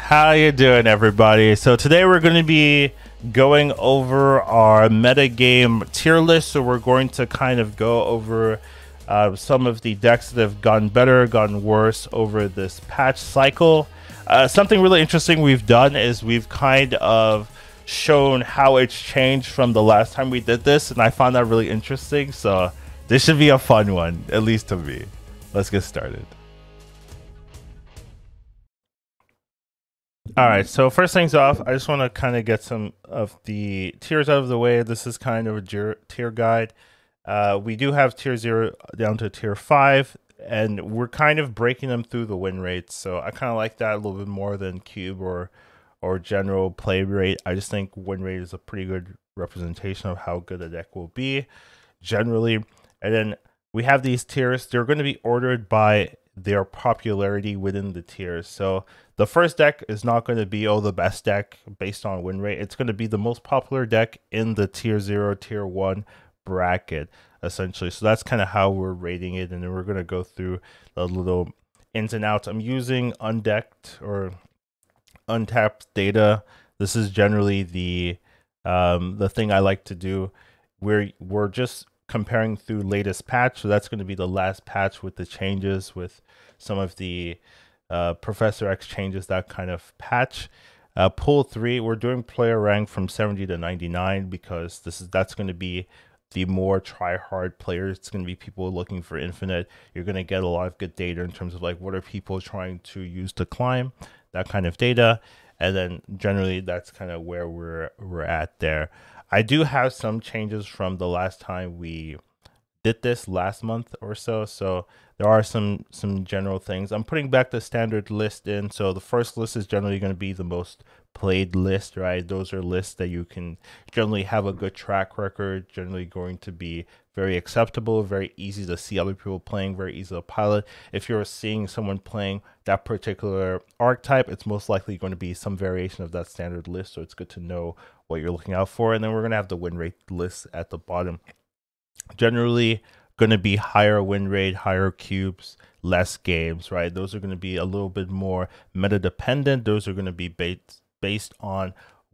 How you doing, everybody? So today we're going to be going over our metagame tier list. So we're going to kind of go over some of the decks that have gotten better, gotten worse over this patch cycle. Something really interesting we've done is we've kind of shown how it's changed from the last time we did this, and I found that really interesting. So this should be a fun one, at least to me. Let's get started. All right, so first things off, I just want to kind of get some of the tiers out of the way. This is kind of a tier guide. We do have tier 0 down to tier 5, and we're kind of breaking them through the win rates. So I kind of like that a little bit more than cube or general play rate. I just think win rate is a pretty good representation of how good a deck will be generally. And then we have these tiers. They're going to be ordered by their popularity within the tiers. So the first deck is not going to be the best deck based on win rate. It's going to be the most popular deck in the tier 0, tier 1 bracket, essentially. So that's kind of how we're rating it, and then we're going to go through the little ins and outs. I'm using undecked or untapped data. This is generally the thing I like to do. We're just comparing through latest patch, so that's going to be the last patch with the changes, with some of the Professor X changes, that kind of patch. Pool 3, we're doing player rank from 70 to 99 because that's going to be the more try-hard players. It's going to be people looking for infinite. You're going to get a lot of good data in terms of like what are people trying to use to climb, that kind of data. And then generally that's kind of where we're at there. I do have some changes from the last time we did this last month or so. So there are some general things. I'm putting back the standard list in. So the first list is generally going to be the most played list, right? Those are lists that you can generally have a good track record, generally going to be very acceptable, very easy to see other people playing, very easy to pilot. If you're seeing someone playing that particular archetype, it's most likely going to be some variation of that standard list. So it's good to know what you're looking out for. And then we're going to have the win rate list at the bottom. Generally going to be higher win rate, higher cubes, less games, right? Those are going to be a little bit more meta dependent. Those are going to be based on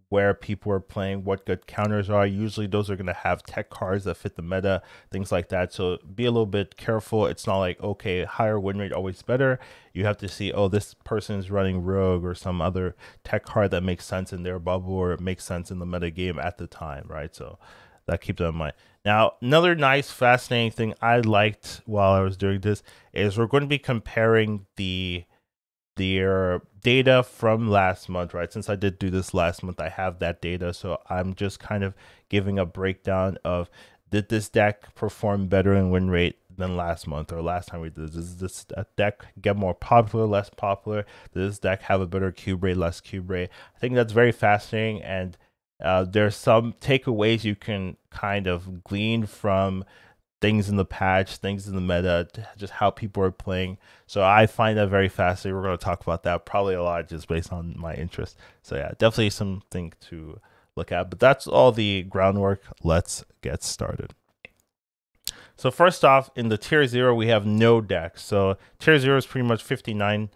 where people are playing, what good counters are. Usually those are going to have tech cards that fit the meta, things like that. So be a little bit careful. It's not like, okay, higher win rate always better. You have to see, oh, this person is running rogue or some other tech card that makes sense in their bubble or it makes sense in the meta game at the time, right? So that, keep that in mind. Now, another nice, fascinating thing I liked while I was doing this is we're going to be comparing their data from last month, right? Since I did do this last month, I have that data. So I'm just kind of giving a breakdown of, did this deck perform better in win rate than last month or last time we did this? Does this deck get more popular, less popular? Does this deck have a better cube rate, less cube rate? I think that's very fascinating, and there's some takeaways you can kind of glean from things in the patch, things in the meta, just how people are playing. So I find that very fascinating. We're going to talk about that probably a lot just based on my interest. So yeah, definitely something to look at. But that's all the groundwork. Let's get started. So first off, in the tier 0, we have no decks. So tier 0 is pretty much 59%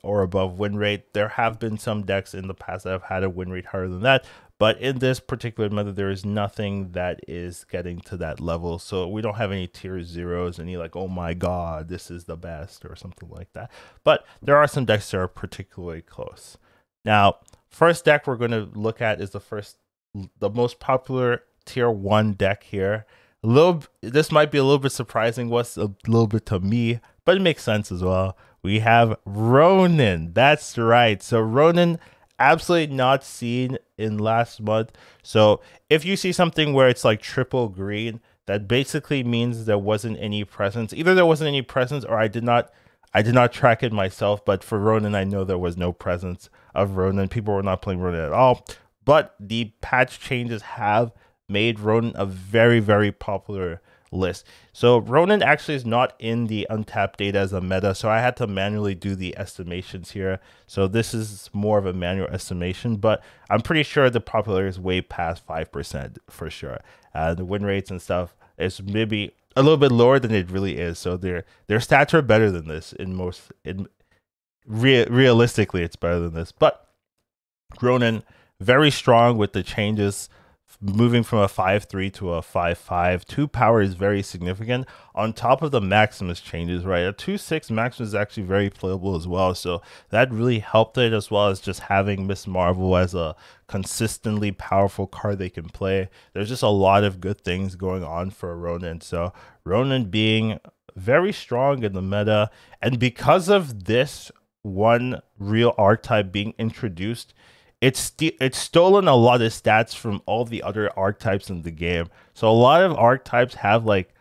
or above win rate. There have been some decks in the past that have had a win rate higher than that, but in this particular method, there is nothing that is getting to that level. So we don't have any tier 0s, any like, oh my god, this is the best or something like that. But there are some decks that are particularly close. Now, first deck we're going to look at is the most popular tier 1 deck here. This might be a little bit surprising, what's a little bit to me, but it makes sense as well. We have Ronin. That's right. So Ronin, absolutely not seen in last month. So if you see something where it's like triple green, that basically means there wasn't any presence. Either there wasn't any presence or I did not track it myself. But for Ronin, I know there was no presence of Ronin. People were not playing Ronin at all. But the patch changes have made Ronin a very, very popular list. So Ronin actually is not in the untapped data as a meta, so I had to manually do the estimations here. So this is more of a manual estimation, but I'm pretty sure the popularity is way past 5% for sure. The win rates and stuff is maybe a little bit lower than it really is. So their stats are better than this in realistically, it's better than this. But Ronin, very strong with the changes, moving from a 5-3 to a 5-5. 2 power is very significant. On top of the Maximus changes, right? A 2-6 Maximus is actually very playable as well. So that really helped it, as well as just having Miss Marvel as a consistently powerful card they can play. There's just a lot of good things going on for Ronin. So Ronin being very strong in the meta. And because of this one real archetype being introduced, it's stolen a lot of stats from all the other archetypes in the game. So a lot of archetypes have like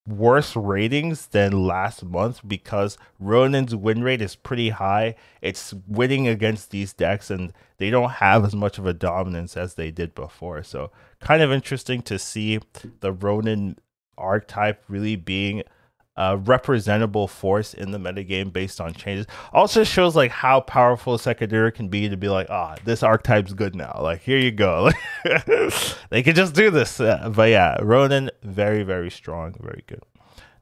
worse ratings than last month because Ronin's win rate is pretty high. It's winning against these decks and they don't have as much of a dominance as they did before. So kind of interesting to see the Ronin archetype really being a representable force in the metagame based on changes. Also shows like how powerful secondary can be to be like, this archetype's good now. Like, here you go. They can just do this. But yeah, Ronin, very, very strong, very good.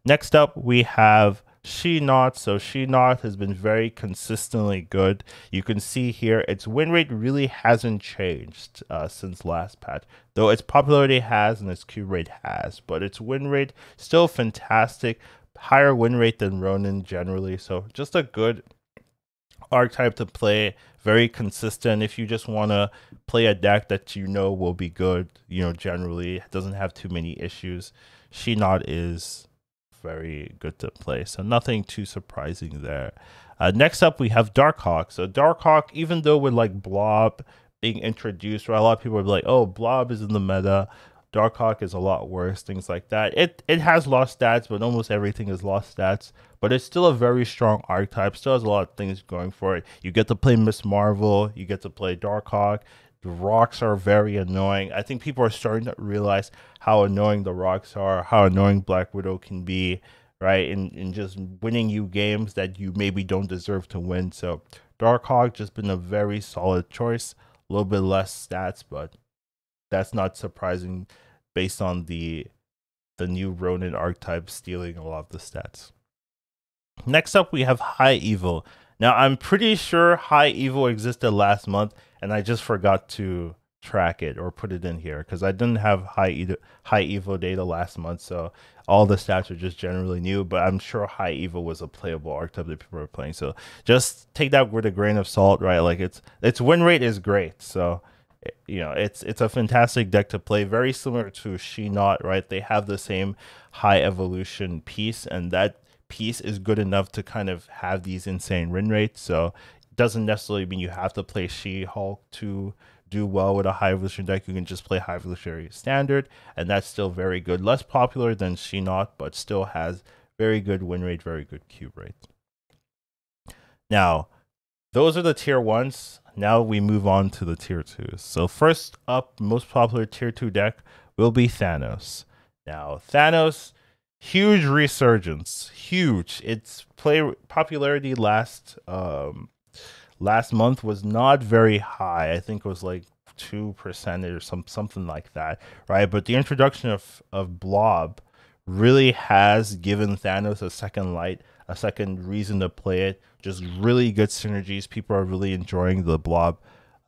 Next up, we have She-Not. So She-Not has been very consistently good. You can see here its win rate really hasn't changed since last patch, though its popularity has and its Q rate has, but its win rate still fantastic. Higher win rate than Ronin generally, so just a good archetype to play, very consistent. If you just want to play a deck that you know will be good, generally it doesn't have too many issues, She-Not is very good to play, so nothing too surprising there. Next up, we have Darkhawk. So Darkhawk, even though with like Blob being introduced, right, a lot of people are like, oh, Blob is in the meta, Darkhawk is a lot worse, things like that. It has lost stats, but almost everything has lost stats. But it's still a very strong archetype, still has a lot of things going for it. You get to play Miss Marvel, you get to play Darkhawk. The rocks are very annoying. I think people are starting to realize how annoying the rocks are, how annoying Black Widow can be, right? In just winning you games that you maybe don't deserve to win. So Darkhawk just been a very solid choice. A little bit less stats, but that's not surprising based on the new Ronin archetype stealing a lot of the stats. Next up, we have High Evil. Now, I'm pretty sure High Evil existed last month, and I just forgot to track it or put it in here because I didn't have High Evil data last month, so all the stats are just generally new, but I'm sure High Evil was a playable archetype that people were playing. So just take that with a grain of salt, right? Like its win rate is great, so it's a fantastic deck to play, very similar to She-Not, right? They have the same high evolution piece, and that piece is good enough to kind of have these insane win rates. So it doesn't necessarily mean you have to play She-Hulk to do well with a high evolution deck. You can just play high evolutionary standard, and that's still very good. Less popular than She-Not, but still has very good win rate, very good cube rate. Now, those are the tier 1s. Now we move on to the tier 2s. So first up, most popular tier 2 deck will be Thanos. Now, Thanos, huge resurgence, huge. Its popularity last month was not very high. I think it was like 2% or something like that, right? But the introduction of Blob really has given Thanos a second light, a second reason to play it. Just really good synergies. People are really enjoying the Blob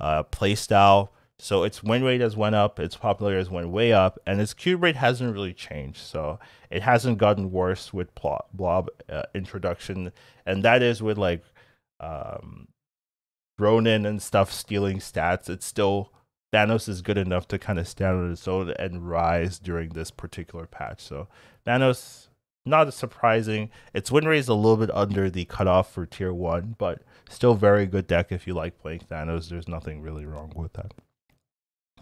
playstyle. So its win rate has went up, its popularity has went way up, and its cube rate hasn't really changed. So it hasn't gotten worse with Blob introduction, and that is with like Ronin and stuff stealing stats. It's still, Thanos is good enough to kind of stand on its own and rise during this particular patch. So Thanos, not as surprising. Its win rate is a little bit under the cutoff for tier 1, but still very good deck if you like playing Thanos. There's nothing really wrong with that.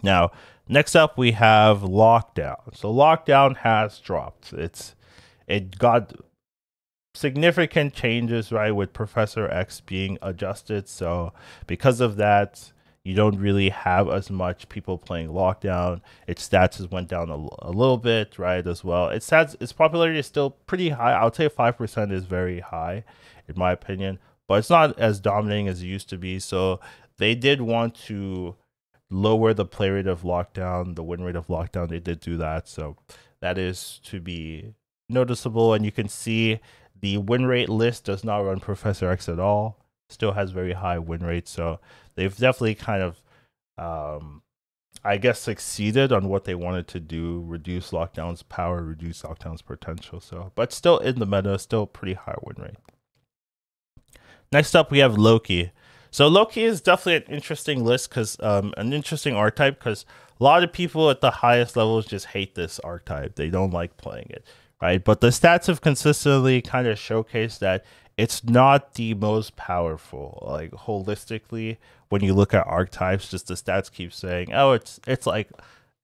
Now, next up we have Lockdown. So Lockdown has dropped. It got significant changes, right, with Professor X being adjusted. So because of that, you don't really have as much people playing Lockdown. Its stats has went down a little bit, right, as well. Its popularity is still pretty high. I would say 5% is very high, in my opinion, but it's not as dominating as it used to be. So they did want to lower the play rate of Lockdown, the win rate of Lockdown. They did do that, so that is to be noticeable. And you can see the win rate list does not run Professor X at all. still has very high win rates. So they've definitely kind of, I guess, succeeded on what they wanted to do: reduce lockdown's power, reduce lockdown's potential. So, but still in the meta, still pretty high win rate. Next up, we have Loki. So Loki is definitely an interesting list because an interesting archetype, because a lot of people at the highest levels just hate this archetype. They don't like playing it, right? But the stats have consistently kind of showcased that it's not the most powerful. Like holistically, when you look at archetypes, just the stats keep saying, oh, it's like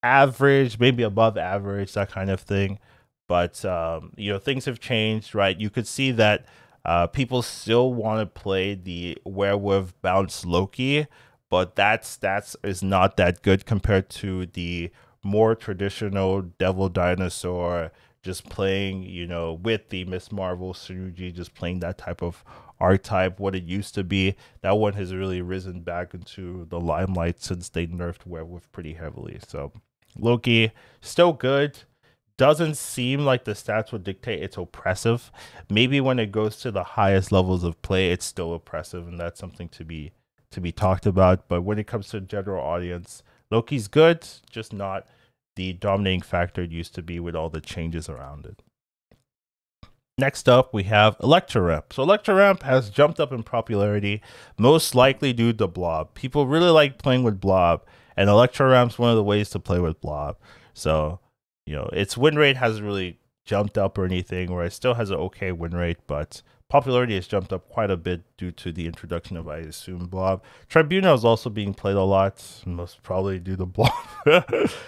average, maybe above average, that kind of thing. But you know, things have changed, right? You could see that people still want to play the werewolf bounce Loki, but that stats is not that good compared to the more traditional devil dinosaur, just playing, you know, with the Miss Marvel synergy, just playing that type of archetype, what it used to be. That one has really risen back into the limelight since they nerfed werewolf pretty heavily. So Loki, still good. Doesn't seem like the stats would dictate it's oppressive. Maybe when it goes to the highest levels of play, it's still oppressive, and that's something to be talked about. But when it comes to general audience, Loki's good, just not the dominating factor it used to be with all the changes around it. Next up, we have Electroramp. So Electroramp has jumped up in popularity, most likely due to Blob. People really like playing with Blob, and Electroramp's one of the ways to play with Blob. So, you know, its win rate hasn't really jumped up or anything, where it still has an okay win rate, but popularity has jumped up quite a bit due to the introduction of, I assume, Blob. Tribunal is also being played a lot, most probably due to Blob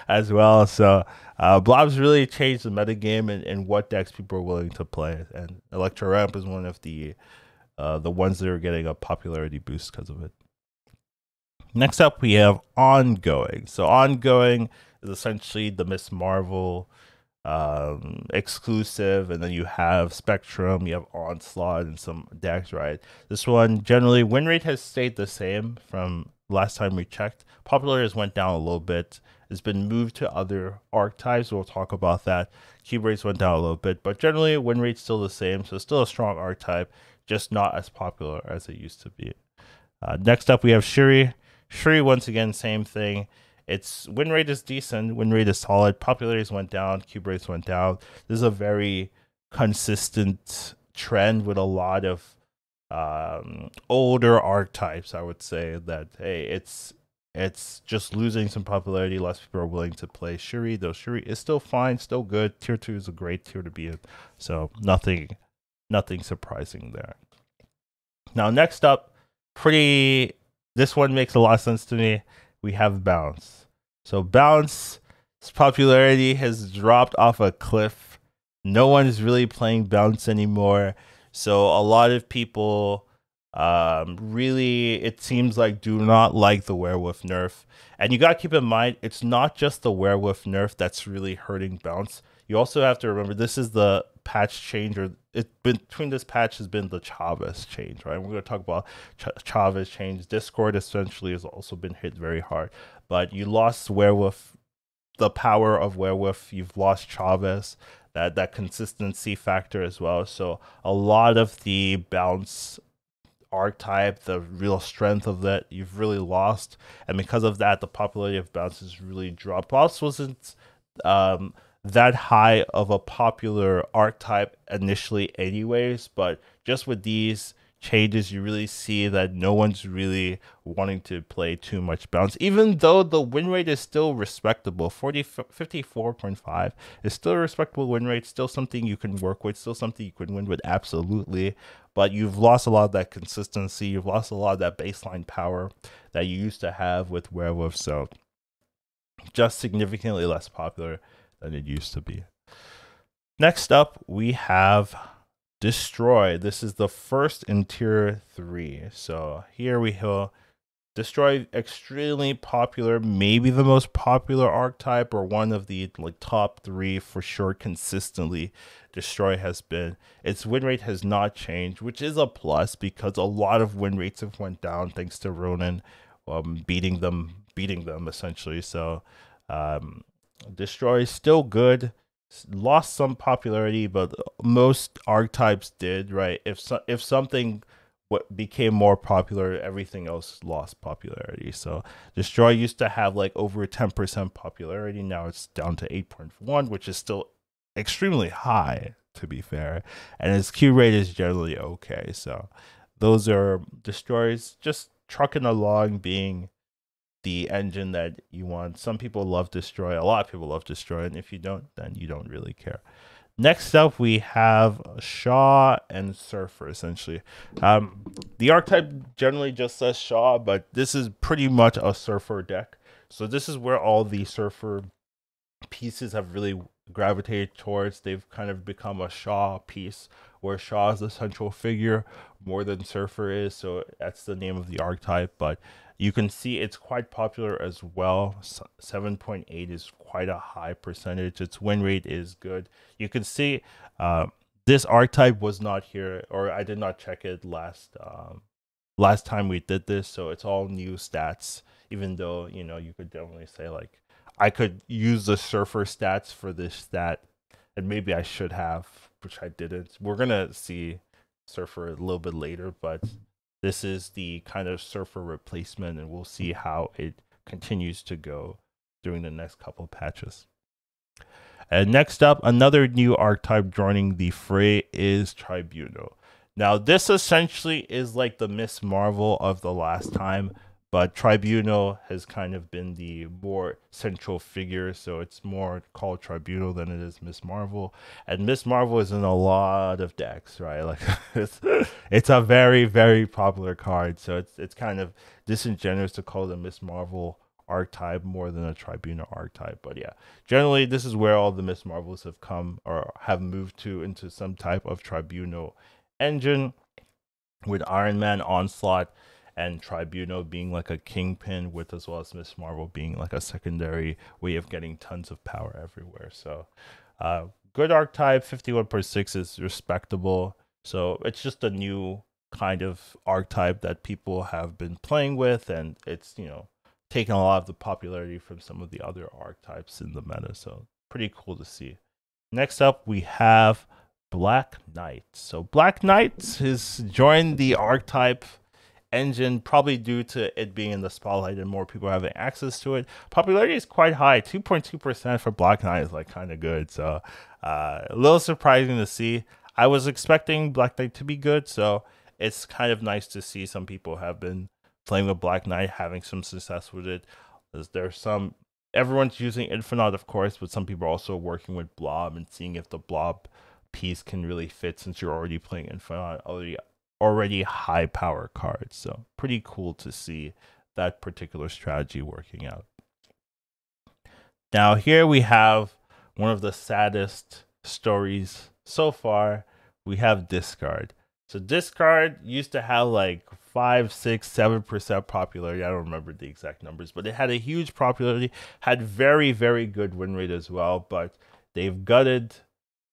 as well. So Blob's really changed the metagame and what decks people are willing to play. And Electroramp is one of the ones that are getting a popularity boost because of it. Next up, we have Ongoing. So Ongoing is essentially the Miss Marvel exclusive, and then you have Spectrum, you have Onslaught, and some decks, right? This one, generally, win rate has stayed the same from last time we checked. Popularity has went down a little bit. It's been moved to other archetypes. We'll talk about that. Cube rates went down a little bit, but generally, win rate's still the same, so it's still a strong archetype, just not as popular as it used to be. Next up, we have Shuri. Shuri, once again, same thing. Its win rate is decent, win rate is solid, popularities went down, cube rates went down. This is a very consistent trend with a lot of older archetypes, I would say, that, hey, it's just losing some popularity. Less people are willing to play Shuri, though Shuri is still fine, still good. Tier 2 is a great tier to be in, so nothing surprising there. Now, next up, this one makes a lot of sense to me. We have Bounce. So Bounce's popularity has dropped off a cliff. No one is really playing Bounce anymore. So a lot of people really, it seems like, do not like the werewolf nerf. And you got to keep in mind, it's not just the werewolf nerf that's really hurting Bounce. You also have to remember, this is the patch change, or between this patch has been the Chavez change, right? We're going to talk about Chavez change. Discord essentially has also been hit very hard, but you lost werewolf, the power of werewolf. You've lost Chavez, that consistency factor as well. So a lot of the Bounce archetype, the real strength of that, you've really lost, and because of that, the popularity of Bounce has really dropped. Bounce wasn't that high of a popular archetype initially anyways, but just with these changes, you really see that no one's really wanting to play too much Bounce, even though the win rate is still respectable. 54.5 is still a respectable win rate, still something you can work with, still something you can win with, absolutely. But you've lost a lot of that consistency, you've lost a lot of that baseline power that you used to have with Werewolf, so just significantly less popular than it used to be. Next up, we have Destroy. This is the first in tier 3. So here we have Destroy, extremely popular, maybe the most popular archetype, or one of the top 3 for sure. Consistently, Destroy has been. Its win rate has not changed, which is a plus because a lot of win rates have went down thanks to Ronin beating them essentially. So Destroy is still good, lost some popularity, but most archetypes did, right? If something what became more popular, everything else lost popularity. So Destroy used to have like over 10% popularity. Now it's down to 8.1, which is still extremely high, to be fair. And its Q rate is generally okay. So those are Destroys just trucking along, being the engine that you want. Some people love Destroy. A lot of people love Destroy. And if you don't, then you don't really care. Next up, we have Shaw and Surfer, essentially. The archetype generally just says Shaw, but this is pretty much a Surfer deck. So this is where all the Surfer pieces have really gravitated towards. They've kind of become a Shaw piece, where Shaw is the central figure more than Surfer is. So that's the name of the archetype, but you can see it's quite popular as well. 7.8 is quite a high percentage. Its win rate is good. You can see this archetype was not here, or I did not check it last time we did this. So it's all new stats, even though, you know, you could definitely say like, I could use the Surfer stats for this stat, and maybe I should have, which I didn't. We're going to see Surfer a little bit later, but this is the kind of Surfer replacement, and we'll see how it continues to go during the next couple patches. And next up, another new archetype joining the fray is Tribunal. Now, this essentially is like the Miss Marvel of the last time, but Tribunal has kind of been the more central figure, so it's more called Tribunal than it is Miss Marvel. And Miss Marvel is in a lot of decks, right? Like it's a very, very popular card, so it's kind of disingenuous to call it a Miss Marvel archetype more than a Tribunal archetype. But yeah, generally this is where all the Miss Marvels have come or have moved to, into some type of Tribunal engine, with Iron Man, Onslaught, and Tribunal being like a kingpin, with as well as Miss Marvel being like a secondary way of getting tons of power everywhere. So good archetype. 51.6 is respectable. So it's just a new kind of archetype that people have been playing with, and it's, you know, taken a lot of the popularity from some of the other archetypes in the meta. So pretty cool to see. Next up, we have Black Knight. So Black Knight has joined the archetype engine, probably due to it being in the spotlight and more people having access to it. Popularity is quite high. 2.2% for Black Knight is like kind of good. So a little surprising to see. I was expecting Black Knight to be good, so it's kind of nice to see some people have been playing with Black Knight, having some success with it. There's some, everyone's using Infinite, of course, but some people are also working with Blob and seeing if the Blob piece can really fit, since you're already playing Infinite, already high power cards. So pretty cool to see that particular strategy working out. Now here we have one of the saddest stories so far. We have Discard. So Discard used to have like 5, 6, 7% popularity. I don't remember the exact numbers, but it had a huge popularity, had very, very good win rate as well. But they've gutted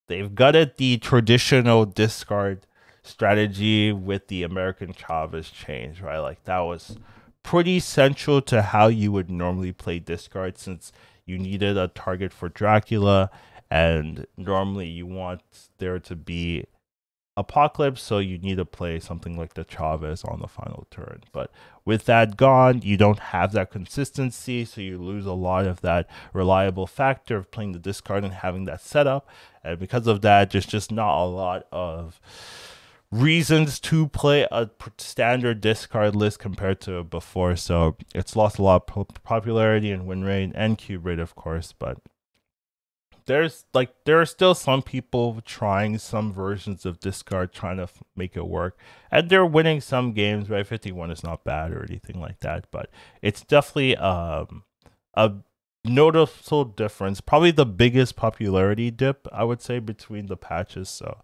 the traditional Discard strategy with the American Chavez change, right? Like that was pretty central to how you would normally play Discard, since you needed a target for Dracula, and normally you want there to be Apocalypse, so you need to play something like the Chavez on the final turn. But with that gone, you don't have that consistency, so you lose a lot of that reliable factor of playing the Discard and having that setup. And because of that, there's just not a lot of reasons to play a standard Discard list compared to before. So it's lost a lot of popularity and win rate and cube rate, of course, but there are still some people trying some versions of Discard, trying to make it work, and they're winning some games, right? 51 is not bad or anything like that, but it's definitely a noticeable difference, probably the biggest popularity dip, I would say, between the patches. So,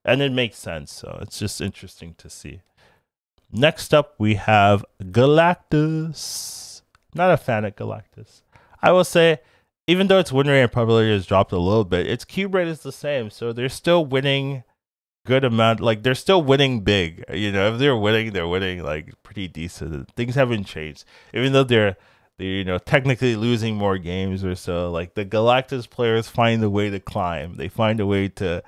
and it makes sense, so it's just interesting to see. Next up, we have Galactus. Not a fan of Galactus, I will say. Even though its win rate and probability has dropped a little bit, its cube rate is the same. So they're still winning good amount. Like they're still winning big. You know, if they're winning like pretty decent. Things haven't changed. Even though they're you know, technically losing more games or so, like the Galactus players find a way to climb. They find a way to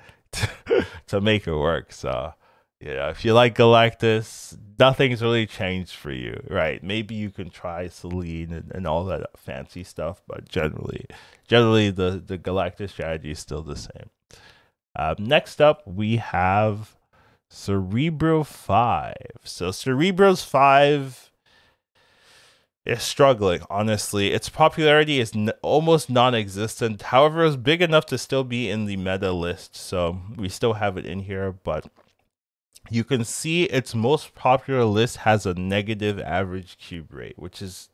make it work. So If you like Galactus, nothing's really changed for you, right? Maybe you can try Celine and all that fancy stuff, but generally the Galactus strategy is still the same. Next up, we have Cerebro 5. So Cerebro's 5 is struggling, honestly. Its popularity is almost non-existent. However, it's big enough to still be in the meta list, so we still have it in here, but you can see its most popular list has a negative average cube rate, which is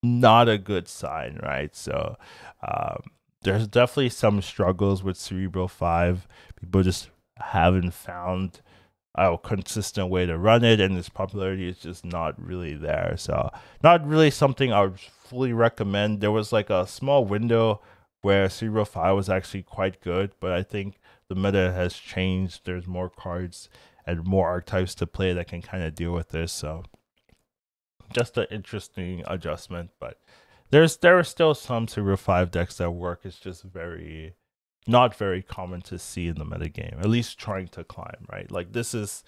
not a good sign, right? So there's definitely some struggles with Cerebro 5. People just haven't found a consistent way to run it, and its popularity is just not really there. So not really something I would fully recommend. There was like a small window where Cerebro 5 was actually quite good, but I think the meta has changed. There's more cards and more archetypes to play that can kind of deal with this. So just an interesting adjustment, but there are still some Cerebro 5 decks that work. It's just not very common to see in the metagame, at least trying to climb, right? Like this is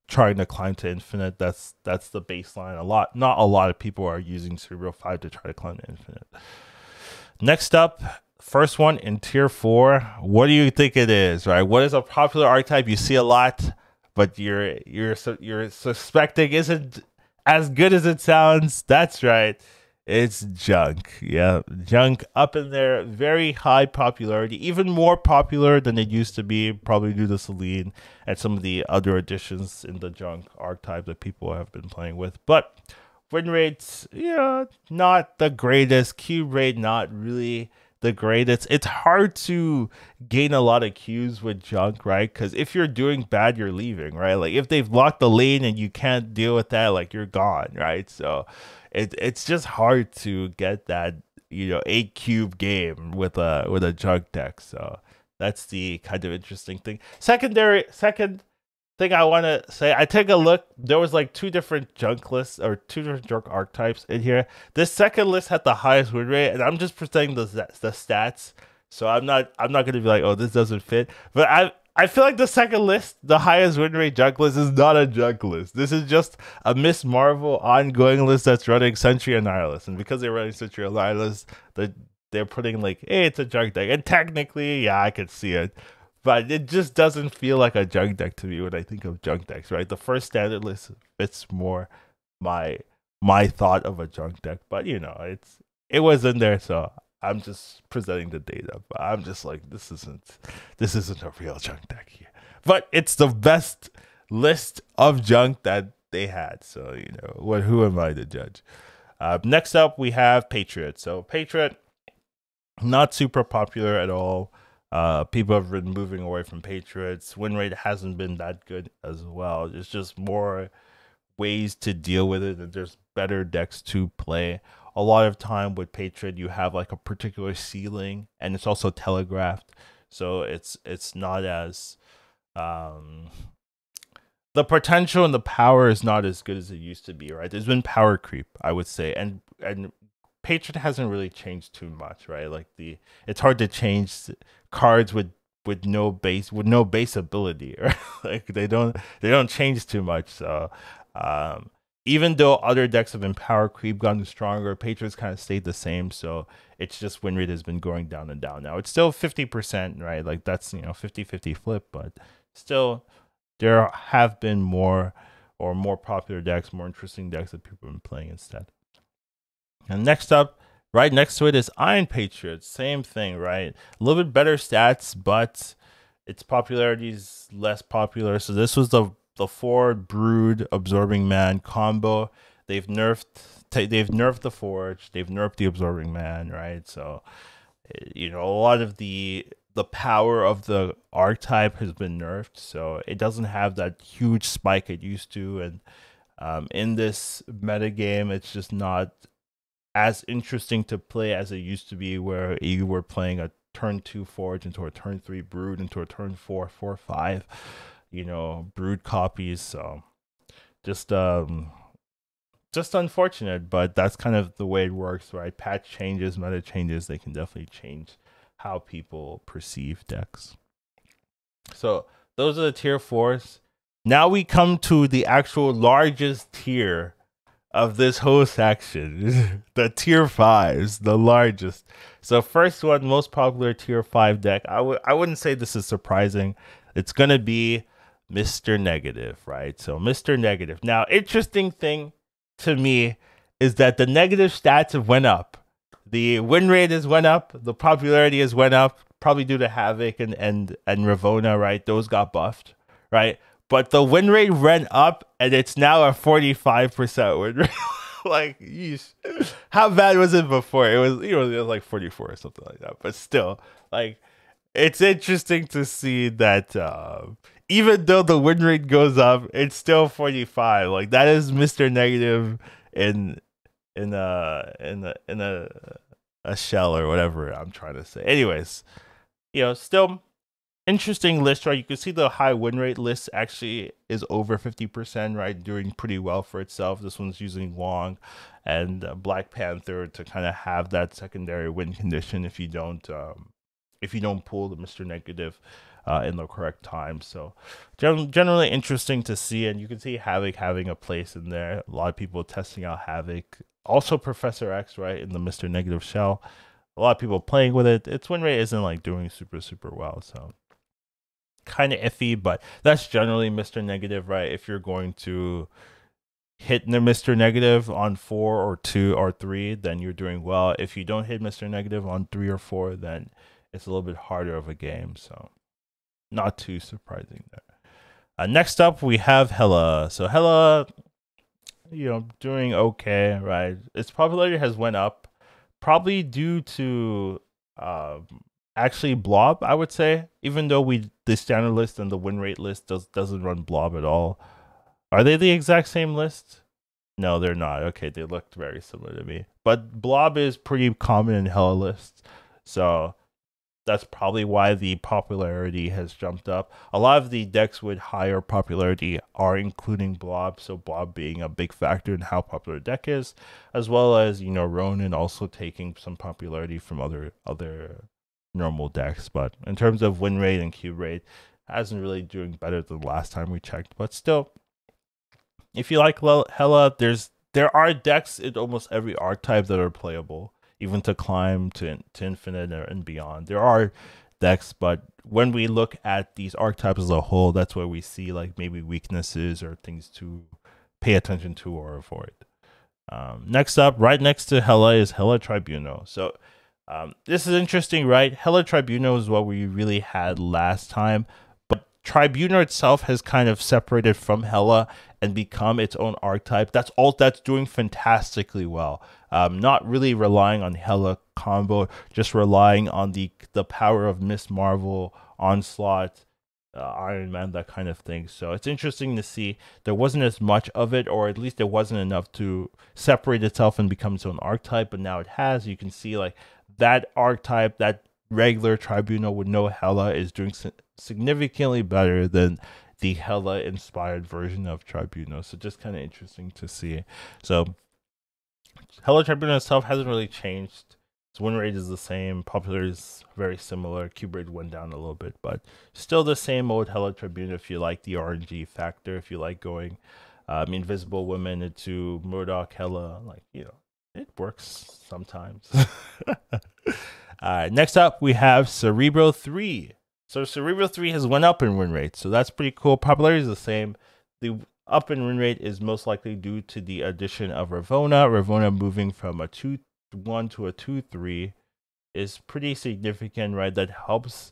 trying to climb to infinite. That's the baseline. Not a lot of people are using Cerebro 5 to try to climb to infinite. Next up, first one in tier 4. What do you think it is, right? What is a popular archetype you see a lot, but you're suspecting isn't as good as it sounds? That's right. It's Junk. Yeah, Junk up in there. Very high popularity, even more popular than it used to be, probably due to Celine and some of the other additions in the Junk archetype that people have been playing with. But win rates, not the greatest. Cube rate, not really the greatest. It's hard to gain a lot of Qs with Junk, right? Because if you're doing bad, you're leaving, right? Like if they've blocked the lane and you can't deal with that, like you're gone, right? So it's just hard to get that 8 cube game with a Junk deck. So that's the kind of interesting thing. Second thing I want to say, I take a look. There was like 2 different Junk lists or 2 different Junk archetypes in here. This second list had the highest win rate, and I'm just presenting the stats. So I'm not gonna be like, oh, this doesn't fit. But I feel like the second list, the highest win rate Junk list, is not a Junk list. This is just a Miss Marvel ongoing list that's running Sentry and Nihilist, and because they're running Sentry and Nihilist, they're putting like, hey, it's a Junk deck, and technically, yeah, I could see it. But it just doesn't feel like a Junk deck to me when I think of Junk decks, right? The first standard list fits more my thought of a Junk deck, but it was in there, so I'm just presenting the data. But I'm just like, this isn't a real Junk deck here. But it's the best list of Junk that they had, so who am I to judge? Next up, we have Patriot. So Patriot, not super popular at all. People have been moving away from Patriots. Win rate hasn't been that good as well. There's just more ways to deal with it, and there's better decks to play. A lot of time with Patriot, you have like a particular ceiling, and it's also telegraphed, so it's not as the potential and the power is not as good as it used to be, right? There's been power creep, I would say, and Patriot hasn't really changed too much, right? Like it's hard to change cards with no base ability, right? Like they don't change too much. So even though other decks have been power creep, gotten stronger, Patriots kind of stayed the same. So it's just win rate has been going down and down. Now it's still 50%, right? Like that's 50-50 flip, but still there have been more popular decks, more interesting decks that people have been playing instead. And next up, right next to it is Iron Patriots. Same thing, right? A little bit better stats, but its popularity is less popular. So this was the Forge Brood Absorbing Man combo. They've nerfed the Forge. They've nerfed the Absorbing Man, right? So a lot of the power of the archetype has been nerfed, so it doesn't have that huge spike it used to. And in this metagame, it's just not as interesting to play as it used to be, where you were playing a turn 2 Forge into a turn 3 Brood into a turn 4 5 Brood copies. So just unfortunate, but that's kind of the way it works, right? Patch changes, meta changes, they can definitely change how people perceive decks. So those are the tier 4s. Now we come to the actual largest tier of this whole section. The tier fives, the largest. So first one, most popular tier 5 deck. I wouldn't say this is surprising. It's gonna be Mr. Negative, right? So Mr. Negative. Now, interesting thing to me is that the negative stats have went up. The win rate has went up, the popularity has went up, probably due to Havoc and Ravona, right? Those got buffed, right? But the win rate went up, and it's now a 45% win rate. Like, yeesh. How bad was it before? It was, it was like 44 or something like that. But still, like, it's interesting to see that even though the win rate goes up, it's still 45. Like, that is Mr. Negative in a shell or whatever I'm trying to say. Anyways, still interesting list, right? You can see the high win rate list actually is over 50%, right? Doing pretty well for itself. This one's using Wong and Black Panther to kind of have that secondary win condition if you don't pull the Mr. Negative in the correct time. So generally interesting to see, and you can see Havoc having a place in there. A lot of people testing out Havoc. Also Professor X, right, in the Mr. Negative shell. A lot of people playing with it. Its win rate isn't like doing super well, so kind of iffy, but that's generally Mr. Negative, right? If you're going to hit the Mr. Negative on 4 or 2 or 3, then you're doing well. If you don't hit Mr. Negative on 3 or 4, then it's a little bit harder of a game, so not too surprising there. Next up, we have Hela. So Hela, doing okay, right? Its popularity has went up, probably due to actually Blob, I would say. Even though the standard list and the win rate list doesn't run Blob at all. Are they the exact same list? No, they're not. Okay, they looked very similar to me. But Blob is pretty common in Hela lists, so that's probably why the popularity has jumped up. A lot of the decks with higher popularity are including Blob, so Blob being a big factor in how popular a deck is, as well as, Ronin also taking some popularity from other normal decks. But in terms of win rate and cube rate, hasn't really doing better than last time we checked. But still, if you like Hela, there are decks in almost every archetype that are playable, even to climb to infinite and beyond. There are decks, but when we look at these archetypes as a whole, that's where we see like maybe weaknesses or things to pay attention to or avoid. Next up, right next to Hela is Hela Tribunal. So this is interesting, right? Hela Tribunal is what we really had last time, but Tribunal itself has kind of separated from Hela and become its own archetype. That's doing fantastically well. Not really relying on Hela combo, just relying on the power of Miss Marvel, Onslaught, Iron Man, that kind of thing. So it's interesting to see there wasn't as much of it, or at least there wasn't enough to separate itself and become its own archetype, but now it has. You can see like that archetype, that regular Tribunal with no Hela is doing significantly better than the Hela inspired version of Tribunal. So just kind of interesting to see. So Hela Tribunal itself hasn't really changed. Its win rate is the same. Popularity is very similar. Cube rate went down a little bit, but still the same old Hela Tribunal if you like the RNG factor, if you like going Invisible Women into Murdoch Hela, like, it works sometimes. Next up, we have Cerebro 3. So Cerebro 3 has went up in win rate, so that's pretty cool. Popularity is the same. The up in win rate is most likely due to the addition of Ravona. Ravona moving from a 2-1 to a 2-3 is pretty significant, right? That helps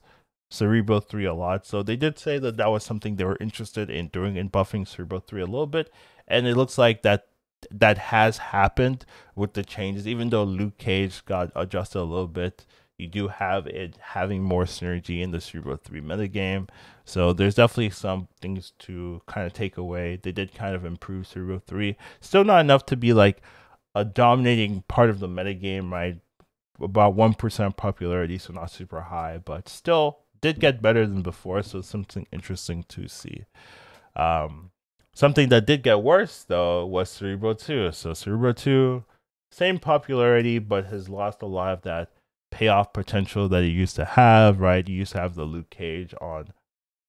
Cerebro 3 a lot. So they did say that was something they were interested in doing, in buffing Cerebro 3 a little bit, and it looks like that has happened with the changes. Even though Luke Cage got adjusted a little bit, you do have it having more synergy in the Cerebro 3 metagame. So there's definitely some things to kind of take away. They did kind of improve Cerebro 3. Still not enough to be like a dominating part of the metagame, right? About 1% popularity, so not super high, but still did get better than before. So it's something interesting to see. Something that did get worse, though, was Cerebro 2. So Cerebro 2, same popularity, but has lost a lot of that payoff potential that it used to have, right? You used to have the Luke Cage on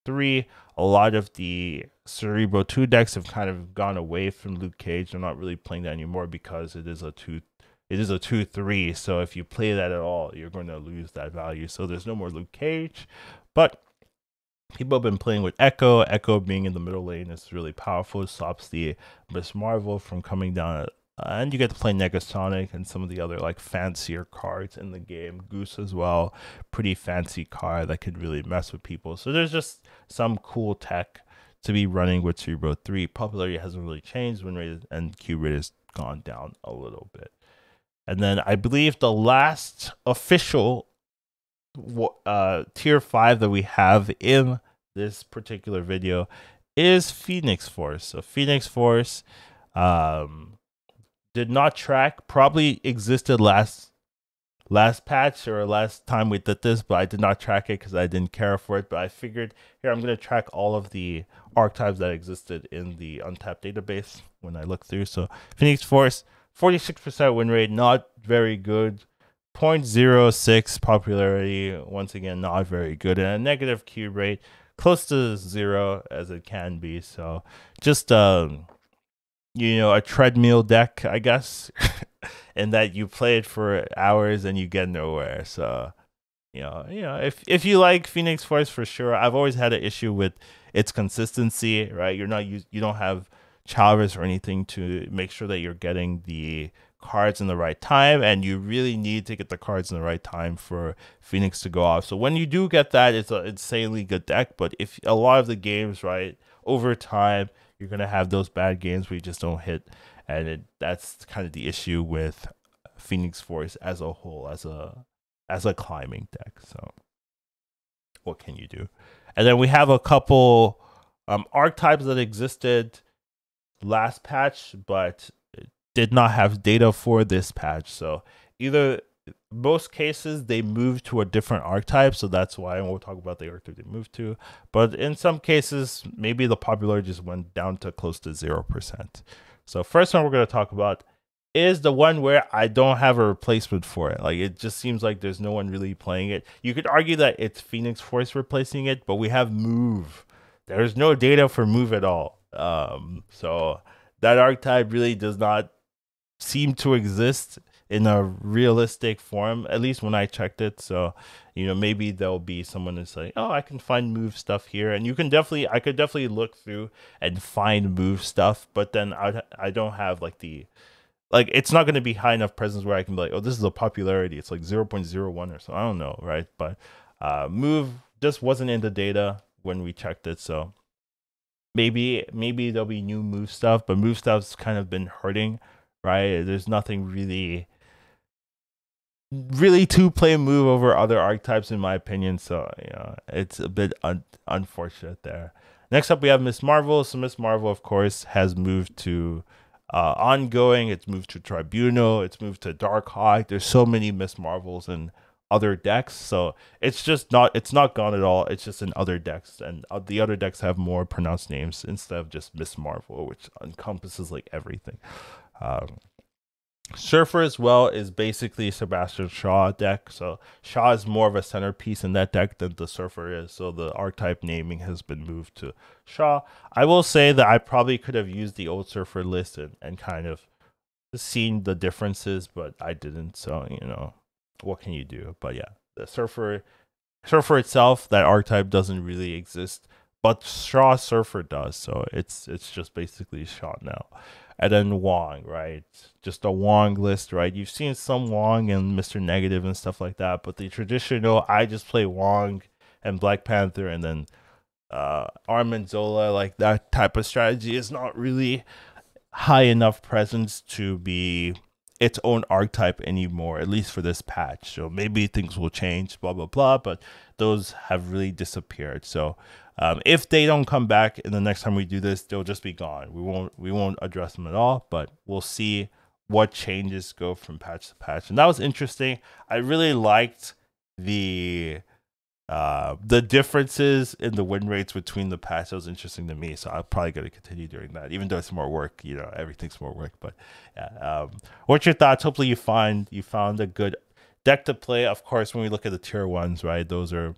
3. A lot of the Cerebro 2 decks have kind of gone away from Luke Cage. They're not really playing that anymore because it is a 2/3. So if you play that at all, you're going to lose that value. So there's no more Luke Cage. But people have been playing with Echo. Echo being in the middle lane is really powerful. It stops the Miss Marvel from coming down. And you get to play Negasonic and some of the other like fancier cards in the game. Goose as well, pretty fancy card that could really mess with people. So there's just some cool tech to be running with Cerebro 3. Popularity hasn't really changed. Win rate and Q rate has gone down a little bit. And then I believe the last official tier 5 that we have in this particular video is Phoenix Force. So Phoenix Force did not track, probably existed last patch or last time we did this, but I did not track it because I didn't care for it. But I figured here I'm going to track all of the archetypes that existed in the Untapped database when I look through. So Phoenix Force, 46% win rate, not very good. 0.06 popularity, once again, not very good. And a negative Q rate, close to 0 as it can be. So just you know, a treadmill deck, I guess, and that you play it for hours and you get nowhere. So, you know, if you like Phoenix Force, for sure. I've always had an issue with its consistency, right? You don't have Chalvers or anything to make sure that you're getting the cards in the right time, and you really need to get the cards in the right time for Phoenix to go off. So when you do get that, it's an insanely good deck. But if a lot of the games, right, over time, you're gonna have those bad games where you just don't hit, and that's kind of the issue with Phoenix Force as a whole, as a climbing deck. So what can you do? And then we have a couple archetypes that existed last patch, but did not have data for this patch. So either most cases they moved to a different archetype, so that's why, and we'll talk about the archetype they moved to. But in some cases, maybe the popularity just went down to close to 0%. So first one we're going to talk about is the one where I don't have a replacement for it. Like, it just seems like there's no one really playing it. You could argue that it's Phoenix Force replacing it, but we have Move. There's no data for Move at all. So that archetype really does not seem to exist in a realistic form, at least when I checked it. So, you know, maybe there'll be someone that's like, oh, I can find Move stuff here, and I could definitely look through and find Move stuff, but then I don't have like it's not going to be high enough presence where I can be like, oh, this is a popularity, it's like 0.01 or so, I don't know, right? But Move just wasn't in the data when we checked it, so maybe there'll be new Move stuff, but Move stuff's kind of been hurting, right? There's nothing really to play Move over other archetypes, in my opinion. So, you know, it's a bit unfortunate there. Next up, we have Miss Marvel. So Miss Marvel, of course, has moved to ongoing. It's moved to Tribunal. It's moved to Darkhawk. There's so many Miss Marvels in other decks. So it's not gone at all. It's just in other decks. And the other decks have more pronounced names instead of just Miss Marvel, which encompasses like everything. Surfer as well is basically Sebastian Shaw deck. So Shaw is more of a centerpiece in that deck than the Surfer is. So the archetype naming has been moved to Shaw. I will say that I probably could have used the old Surfer list and kind of seen the differences, but I didn't. So, you know, what can you do? But yeah, the Surfer itself, that archetype doesn't really exist, but Shaw Surfer does. So it's just basically Shaw now. And then Wong, right? Just a Wong list, right? You've seen some Wong and Mr. Negative and stuff like that, but the traditional, I just play Wong and Black Panther and then Armin Zola, like that type of strategy is not really high enough presence to be its own archetype anymore, at least for this patch. So maybe things will change, blah, blah, blah, but those have really disappeared. So if they don't come back in the next time we do this, they'll just be gone. We won't address them at all, but we'll see what changes go from patch to patch. And that was interesting. I really liked the differences in the win rates between the patch. That was interesting to me, so I'm probably going to continue doing that, even though it's more work. You know, everything's more work. But yeah, what's your thoughts? Hopefully you found a good deck to play. Of course, when we look at the tier 1s, right, those are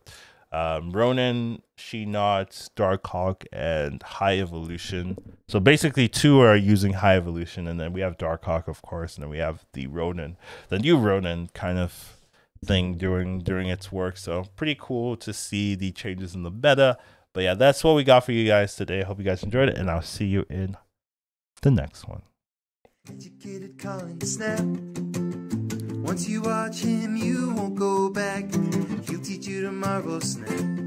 Ronin, She-Not, Darkhawk, and High Evolution. So basically 2 are using High Evolution, and then we have Darkhawk, of course, and then we have the Ronin, the new Ronin kind of thing during its work. So pretty cool to see the changes in the meta. But yeah, that's what we got for you guys today. I hope you guys enjoyed it, and I'll see you in the next one. Educatedcollins snap. Once you watch him, you won't go back. He'll teach you tomorrow, snap.